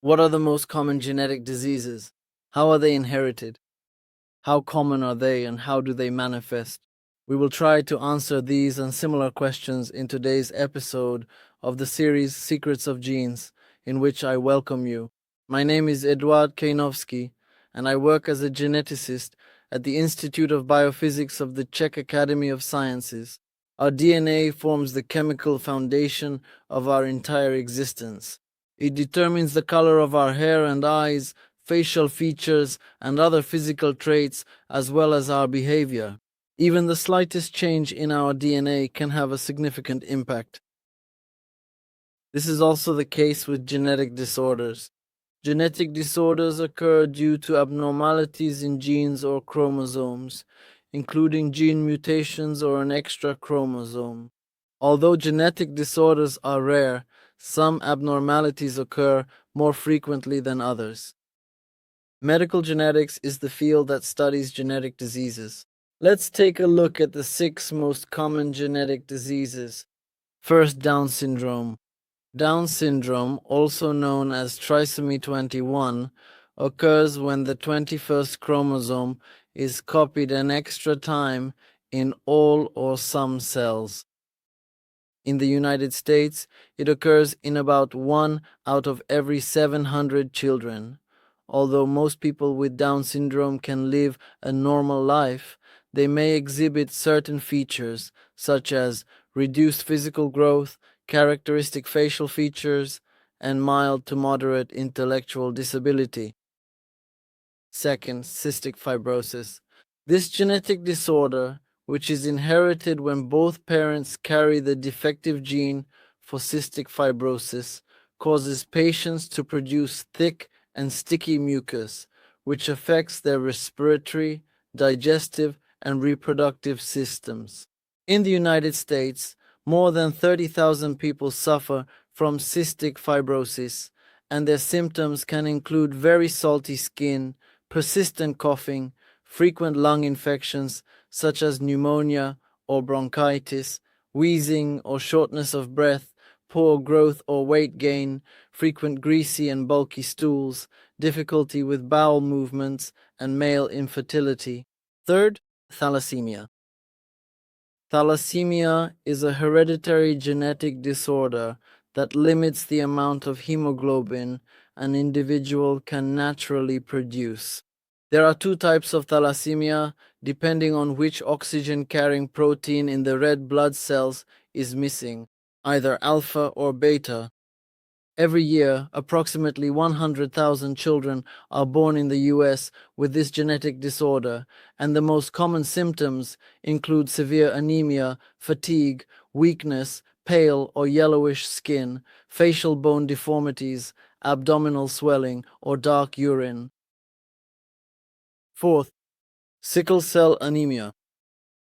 What are the most common genetic diseases? How are they inherited? How common are they and how do they manifest? We will try to answer these and similar questions in today's episode of the series Secrets of Genes, in which I welcome you. My name is Eduard Kejnovsky, and I work as a geneticist at the Institute of Biophysics of the Czech Academy of Sciences. Our DNA forms the chemical foundation of our entire existence. It determines the color of our hair and eyes, facial features, and other physical traits, as well as our behavior. Even the slightest change in our DNA can have a significant impact. This is also the case with genetic disorders. Genetic disorders occur due to abnormalities in genes or chromosomes, including gene mutations or an extra chromosome. Although genetic disorders are rare, some abnormalities occur more frequently than others. Medical genetics is the field that studies genetic diseases. Let's take a look at the 6 most common genetic diseases. First, Down syndrome. Down syndrome, also known as trisomy 21, occurs when the 21st chromosome is copied an extra time in all or some cells. In the United States, it occurs in about 1 out of every 700 children. Although most people with Down syndrome can live a normal life, they may exhibit certain features, such as reduced physical growth, characteristic facial features, and mild to moderate intellectual disability. Second, cystic fibrosis. This genetic disorder, which is inherited when both parents carry the defective gene for cystic fibrosis, causes patients to produce thick and sticky mucus, which affects their respiratory, digestive, and reproductive systems. In the United States, more than 30,000 people suffer from cystic fibrosis, and their symptoms can include very salty skin, persistent coughing, frequent lung infections such as pneumonia or bronchitis, wheezing or shortness of breath, poor growth or weight gain, frequent greasy and bulky stools, difficulty with bowel movements, and male infertility. Third, thalassemia. Thalassemia is a hereditary genetic disorder that limits the amount of hemoglobin an individual can naturally produce. There are 2 types of thalassemia, depending on which oxygen-carrying protein in the red blood cells is missing, either alpha or beta. Every year, approximately 100,000 children are born in the US with this genetic disorder, and the most common symptoms include severe anemia, fatigue, weakness, pale or yellowish skin, facial bone deformities, abdominal swelling, or dark urine. Fourth, sickle cell anemia.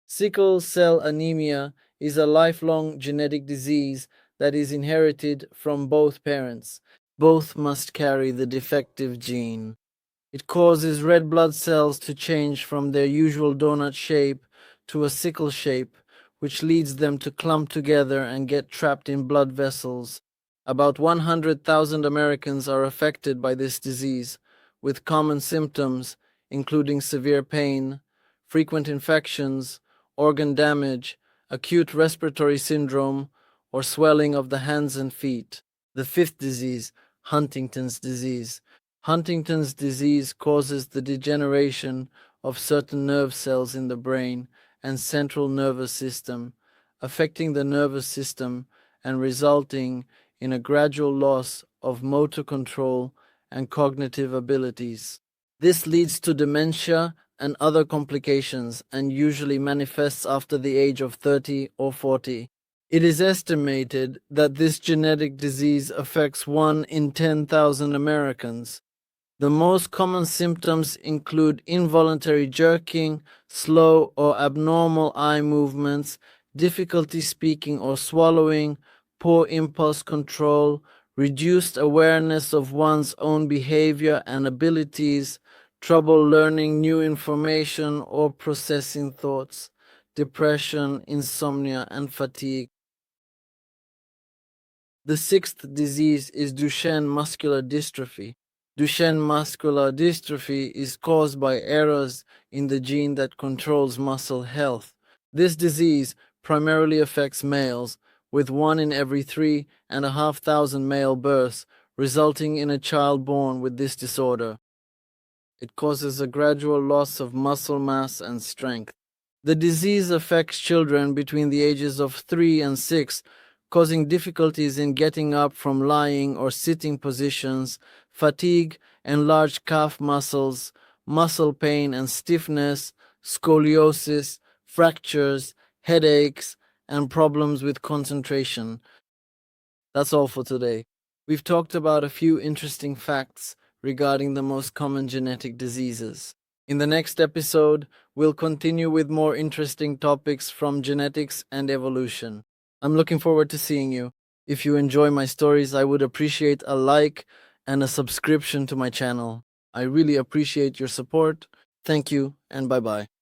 Sickle cell anemia is a lifelong genetic disease that is inherited from both parents. Both must carry the defective gene. It causes red blood cells to change from their usual donut shape to a sickle shape, which leads them to clump together and get trapped in blood vessels. About 100,000 Americans are affected by this disease, with common symptoms including severe pain, frequent infections, organ damage, acute respiratory syndrome, or swelling of the hands and feet. The 5th disease, Huntington's disease. Huntington's disease causes the degeneration of certain nerve cells in the brain and central nervous system, affecting the nervous system and resulting in a gradual loss of motor control and cognitive abilities. This leads to dementia and other complications and usually manifests after the age of 30 or 40. It is estimated that this genetic disease affects 1 in 10,000 Americans. The most common symptoms include involuntary jerking, slow or abnormal eye movements, difficulty speaking or swallowing, poor impulse control, reduced awareness of one's own behavior and abilities, trouble learning new information or processing thoughts, depression, insomnia, and fatigue. The sixth disease is Duchenne muscular dystrophy. Duchenne muscular dystrophy is caused by errors in the gene that controls muscle health. This disease primarily affects males, with 1 in every 3,500 male births resulting in a child born with this disorder. It causes a gradual loss of muscle mass and strength. The disease affects children between the ages of 3 and 6, causing difficulties in getting up from lying or sitting positions, fatigue, enlarged calf muscles, muscle pain and stiffness, scoliosis, fractures, headaches, and problems with concentration. That's all for today. We've talked about a few interesting facts regarding the most common genetic diseases. In the next episode, we'll continue with more interesting topics from genetics and evolution. I'm looking forward to seeing you. If you enjoy my stories, I would appreciate a like and a subscription to my channel. I really appreciate your support. Thank you, and bye-bye.